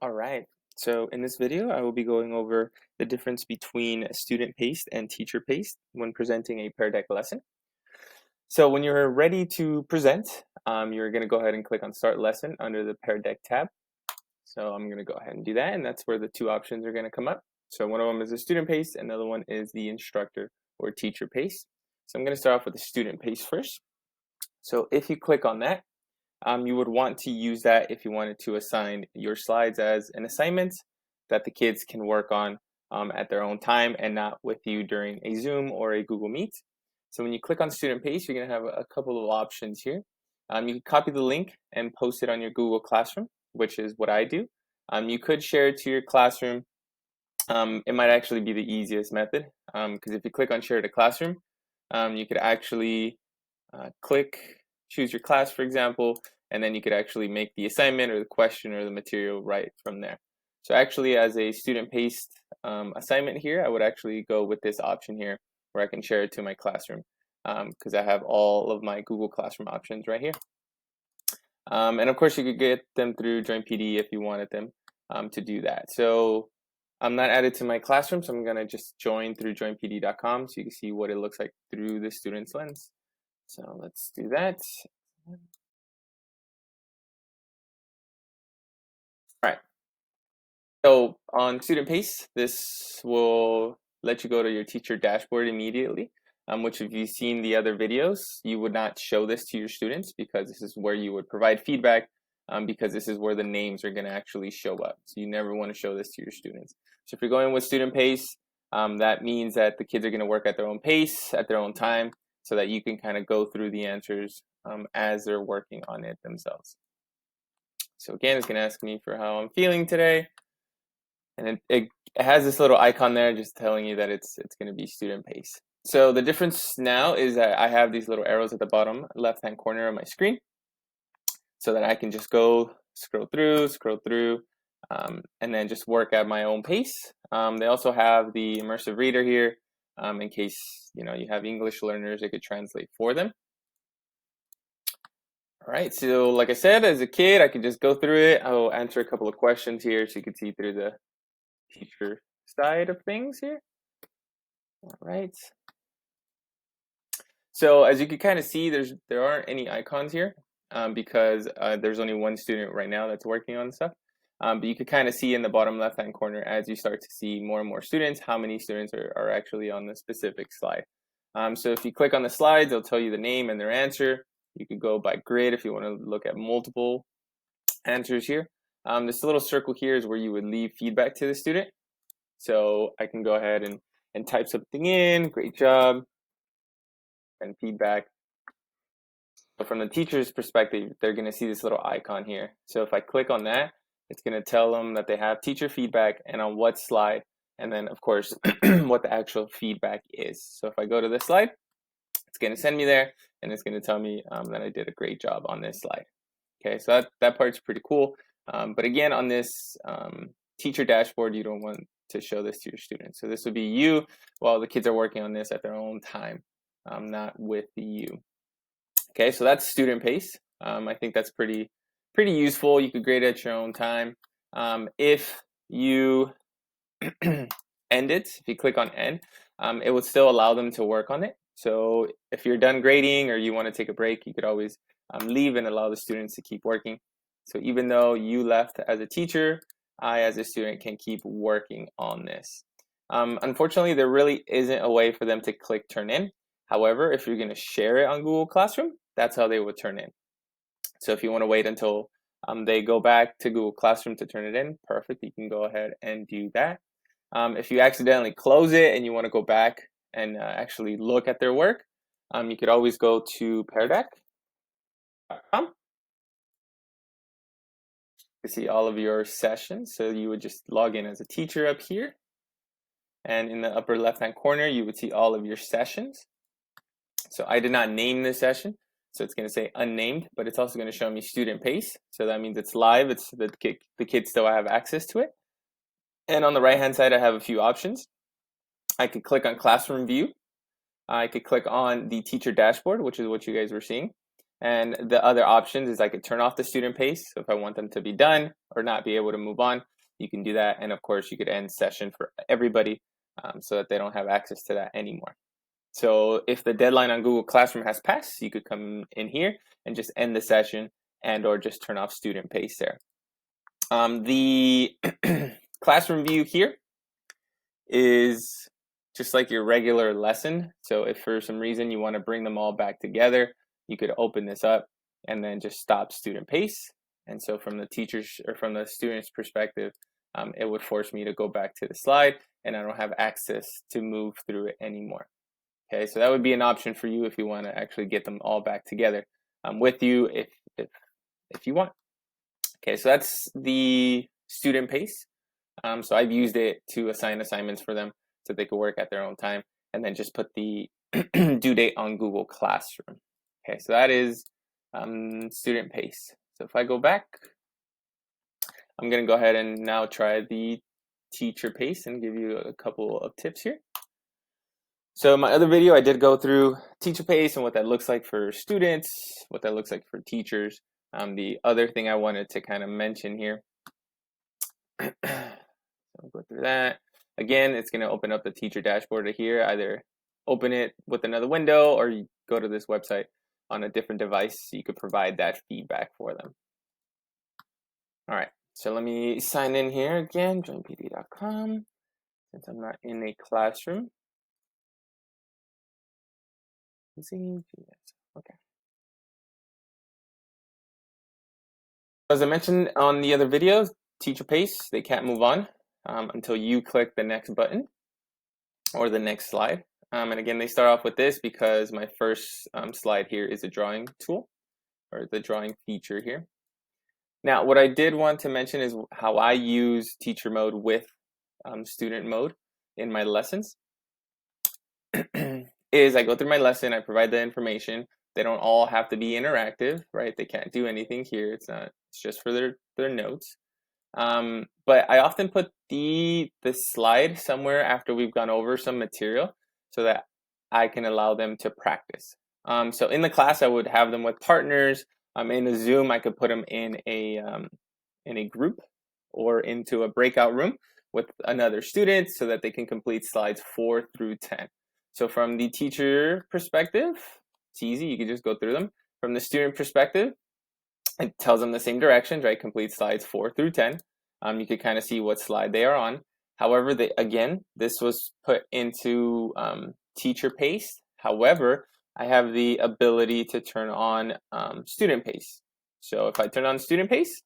All right. So in this video, I will be going over the difference between student paced and teacher paced when presenting a Pear Deck lesson. So when you're ready to present, you're going to go ahead and click on Start Lesson under the Pear Deck tab. So I'm going to go ahead and do that, and that's where the two options are going to come up. So one of them is the student paced, and the other one is the instructor or teacher paced. So I'm going to start off with the student paced first. So if you click on that, you would want to use that if you wanted to assign your slides as an assignment that the kids can work on at their own time and not with you during a Zoom or a Google Meet. So when you click on Student Pace, you're going to have a couple of options here. You can copy the link and post it on your Google Classroom, which is what I do. You could share it to your classroom. It might actually be the easiest method because if you click on Share to Classroom, you could actually choose your class, for example, and then you could actually make the assignment or the question or the material right from there. So actually, as a student-paced assignment here, I would actually go with this option here where I can share it to my classroom because I have all of my Google Classroom options right here. And of course, you could get them through Join PD if you wanted them to do that. So I'm not added to my classroom, so I'm going to just join through joinpd.com so you can see what it looks like through the student's lens. So let's do that. All right. So on Student Pace, this will let you go to your teacher dashboard immediately, which if you've seen the other videos, you would not show this to your students because this is where you would provide feedback because this is where the names are going to actually show up. So you never want to show this to your students. So if you're going with Student Pace, that means that the kids are going to work at their own pace, at their own time, so that you can kind of go through the answers as they're working on it themselves. So again, it's going to ask me for how I'm feeling today. And it has this little icon there just telling you that it's going to be student pace. So the difference now is that I have these little arrows at the bottom left-hand corner of my screen so that I can just go scroll through, and then just work at my own pace. They also have the immersive reader here in case you have English learners, it could translate for them. All right, so like I said, as a kid, I could just go through it. I'll answer a couple of questions here so you can see through the teacher side of things here. All right. So as you can kind of see, there aren't any icons here because there's only one student right now that's working on stuff. But you can kind of see in the bottom left-hand corner as you start to see more and more students, how many students are actually on the specific slide. So if you click on the slides, it'll tell you the name and their answer. You could go by grid if you want to look at multiple answers here. This little circle here is where you would leave feedback to the student. So I can go ahead and type something in, great job, and feedback. So from the teacher's perspective, they're going to see this little icon here. So if I click on that, it's going to tell them that they have teacher feedback and on what slide, and then of course what the actual feedback is. So if I go to this slide, it's going to send me there, and it's going to tell me that I did a great job on this slide. Okay, so that part's pretty cool. But again, on this teacher dashboard, you don't want to show this to your students. So this would be you while the kids are working on this at their own time, not with you. Okay, so that's student pace. I think that's pretty useful. You could grade at your own time. If you end it, if you click on end, it would still allow them to work on it. So if you're done grading or you want to take a break, you could always leave and allow the students to keep working. So even though you left as a teacher, I as a student can keep working on this. Unfortunately, there really isn't a way for them to click turn in. However, if you're going to share it on Google Classroom, that's how they would turn in. So if you want to wait until they go back to Google Classroom to turn it in, perfect. You can go ahead and do that. If you accidentally close it and you want to go back and actually look at their work, you could always go to peardeck.com to see all of your sessions. So you would just log in as a teacher up here. And in the upper left-hand corner, you would see all of your sessions. So I did not name this session, so it's going to say unnamed, but it's also going to show me student pace. So that means it's live. It's the kids still have access to it. And on the right-hand side, I have a few options. I could click on Classroom View. I could click on the teacher dashboard, which is what you guys were seeing. And the other options is I could turn off the student pace. So if I want them to be done or not be able to move on, you can do that. And of course, you could end session for everybody so that they don't have access to that anymore. So if the deadline on Google Classroom has passed, you could come in here and just end the session and or just turn off student pace there. The classroom view here is just like your regular lesson. So if for some reason you want to bring them all back together, you could open this up and then just stop student pace. And so from the teacher's or from the student's perspective, it would force me to go back to the slide and I don't have access to move through it anymore. Okay, so that would be an option for you if you want to actually get them all back together with you if you want. Okay, so that's the student pace. So I've used it to assign assignments for them so they could work at their own time and then just put the due date on Google Classroom. Okay, so that is student pace. So if I go back, I'm going to go ahead and now try the teacher pace and give you a couple of tips here. So in my other video, I did go through teacher pace and what that looks like for students, what that looks like for teachers. The other thing I wanted to kind of mention here, I'll go through that. Again, it's going to open up the teacher dashboard here. Either open it with another window or you go to this website on a different device so you could provide that feedback for them. All right, so let me sign in here again, joinpd.com, since I'm not in a classroom. Okay. As I mentioned on the other videos, teacher pace, they can't move on until you click the next button or the next slide. And again, they start off with this because my first slide here is a drawing tool or the drawing feature here. Now, what I did want to mention is how I use teacher mode with student mode in my lessons. Is I go through my lesson, I provide the information. They don't all have to be interactive, right? They can't do anything here. It's just for their notes. But I often put the slide somewhere after we've gone over some material so that I can allow them to practice. So in the class, I would have them with partners. In a Zoom, I could put them in a group or into a breakout room with another student so that they can complete slides 4 through 10. So from the teacher perspective, it's easy. You can just go through them. From the student perspective, it tells them the same directions, right? Complete slides 4 through 10. You can kind of see what slide they are on. However, this was put into teacher pace. However, I have the ability to turn on student pace. So if I turn on student pace,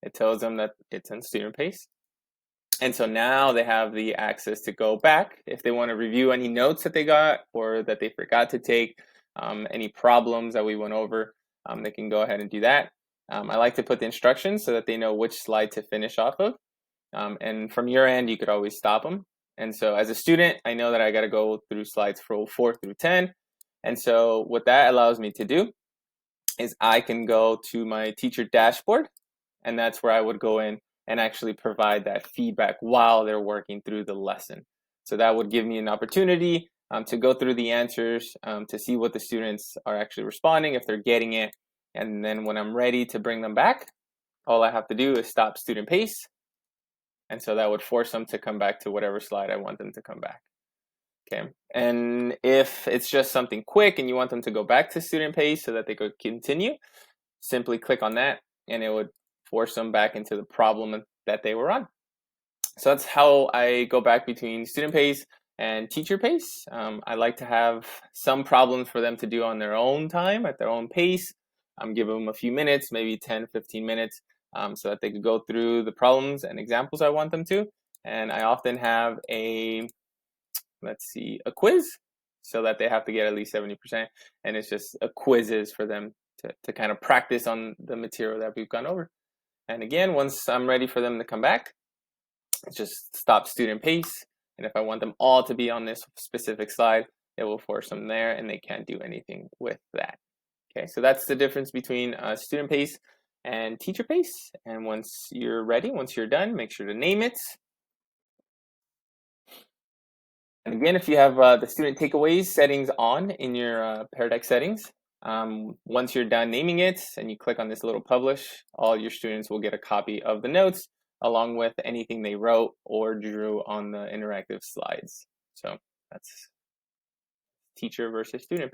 it tells them that it's on student pace. And so now they have the access to go back if they want to review any notes that they got or that they forgot to take, any problems that we went over, they can go ahead and do that. I like to put the instructions so that they know which slide to finish off of. And from your end, you could always stop them. And so as a student, I know that I got to go through slides 4 through 10. And so what that allows me to do is I can go to my teacher dashboard, and that's where I would go in and actually provide that feedback while they're working through the lesson. So that would give me an opportunity to go through the answers, to see what the students are actually responding, if they're getting it. And then when I'm ready to bring them back, all I have to do is stop student pace. And so that would force them to come back to whatever slide I want them to come back. Okay. And if it's just something quick and you want them to go back to student pace so that they could continue, simply click on that and it would force them back into the problem that they were on. So that's how I go back between student pace and teacher pace. I like to have some problems for them to do on their own time, at their own pace. Give them a few minutes, maybe 10, 15 minutes, so that they could go through the problems and examples I want them to. And I often have a quiz so that they have to get at least 70%. And it's just a quizzes for them to kind of practice on the material that we've gone over. And again, once I'm ready for them to come back, just stop student pace. And if I want them all to be on this specific slide, it will force them there and they can't do anything with that. Okay, so that's the difference between student pace and teacher pace. And once you're ready, once you're done, make sure to name it. And again, if you have the student takeaways settings on in your Pear Deck settings, Once you're done naming it and you click on this little publish, all your students will get a copy of the notes along with anything they wrote or drew on the interactive slides. So that's teacher versus student.